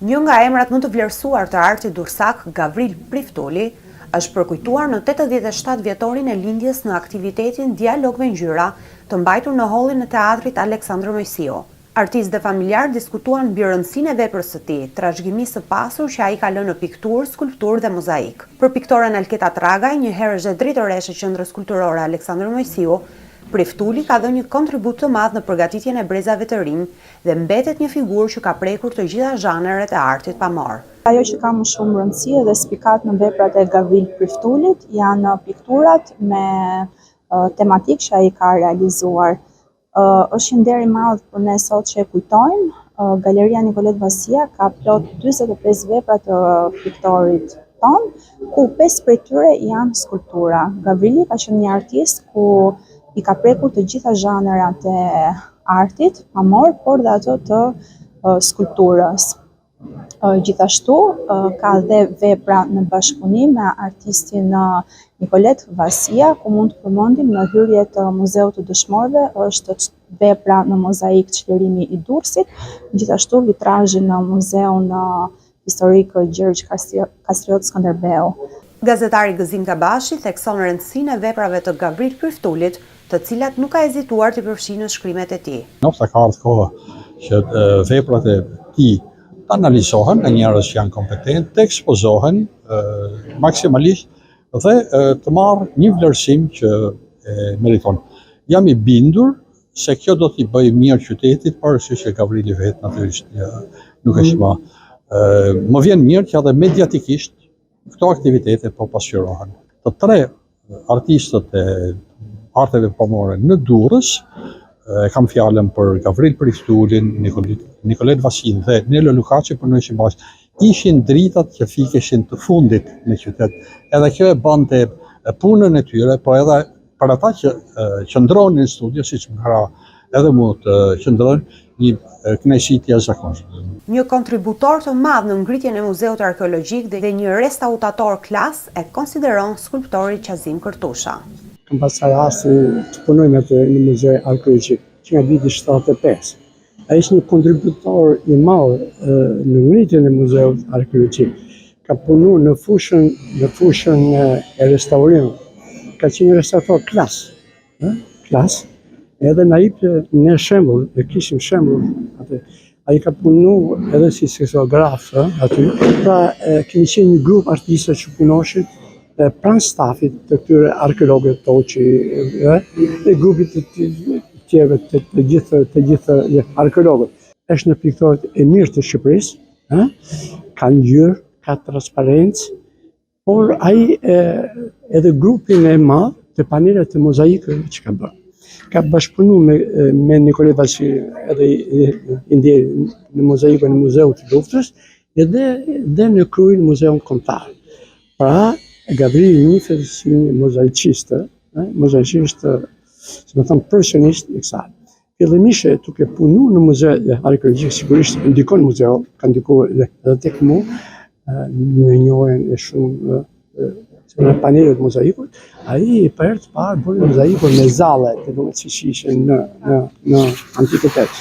Një nga emrat më të vlerësuar të artit dursak, Gavril Priftuli, është përkujtuar në 87 vjetorin e lindjes në aktivitetin Dialog me ngjyra, të mbajtur në hollin e teatrit Aleksandër Mojsiu. Artistë dhe familjar diskutuan mbi rëndësinë e veprës së tij, trashëgimisë së pasur që ai ka lënë në pikturë, skulpturë dhe mozaik. Për piktoren Alketa Tragaj, një herë zë drejtoreshe e Qendrës Kulturore Aleksandër Mojsiu, Priftuli ka dhënë një kontribut të madh në përgatitjen e brezave të rinj dhe mbetet një figurë që ka prekur të gjitha zhanret e artit pamor. Ajo që ka më shumë rëndësi dhe spikat në veprat e Gavril Priftulit janë pikturat me tematik që ai ka realizuar. Është një nder i madh për ne sot që e kujtojmë. Galeria Nikolet Vasia ka plot 45 vepra të piktorit ton, ku 5 prej tyre janë skulptura. Gavrili ka qenë një artist ku i ka prekur të gjitha zhanrat e artit pamor, por dhe ato të skulpturës. Gjithashtu ka dhe vepra në bashkëpunim me artistin Nikolet Vasia, ku mund të përmendim në hyrje të Muzeut të Dëshmorëve është vepra në mozaik Çlirimi i Durrësit, gjithashtu vitrazhi në Muzeun Historik Gjergj Kastriot Skënderbeu. Gazetari Gëzim Kabashi thekson rëndësinë e veprave të Gavril Priftulit, të cilat nuk ka hezituar të përfshijë në shkrimet e tij. Nofta ka ardhur koha që veprat e tij të analizohen nga njerëz që janë kompetent, të ekspozohen maksimalisht dhe të marrë një vlerësim që meriton. Jam i bindur se kjo do t'i bëjë mirë qytetit, pavarësisht që Gavrili vetë natyrisht nuk është më. Më vjen mirë që edhe mediatikisht këto aktivitete po pasqyrohen. Të tre artistët e arteve pamore në Durrës, kam fjalën për Gavril Priftulin, Nikolet Vasin dhe Nelo Lukaçi, për në ishin bashkë, ishin dritat që fikeshin të fundit në qytet. Edhe kjo e bante punën e tyre, po edhe për ata që qëndronin në studio, siç më ka edhe mu të qëndronin, një kënaqësi të jashtëzakonshme. Një kontributor të madh në ngritjen e Muzeut Arkeologjik dhe një restaurator klas e konsideron skulptori Qazim Kërtusha. Kam pasur rastin të punoj me të në Muzeu Arkeologjik që nga viti 75. Ai është një kontributor i madh në ngritjen e Muzeut Arkeologjik. Ka punuar në fushën e restaurimit. Ka qenë restaurator klas. Edhe na jep në shembull, e kishim shembull atë. Ai ka punuar edhe si scenograf aty. Pra kemi qenë një grup artistësh që punoshin pranë stafit të këtyre arkeologëve toçi dhe grupit të tjerë të gjithë arkeologët. Është në piktorët e mirë të Shqipërisë, ka ngjyrë, ka transparencë, por ai edhe grupin e madh të panelet të mozaikëve që ka bërë. Ka bashkëpunuar me Nikolet Vasin edhe në mozaikën e Muzeut të Luftës dhe në kryeën Muzeun Kombëtar. Pra, Gavrili njihet si një mozaicist, si më thënë profesionist i kësaj. Fillimisht duke punuar në Muzeu Arkeologjik, sigurisht ndikon muzeu, ka ndikuar edhe tek mua në njohjen e shumë në panelet të mozaikut. Ai për herë të parë bëri mozaikun me zalle, siç ishin në antikitet.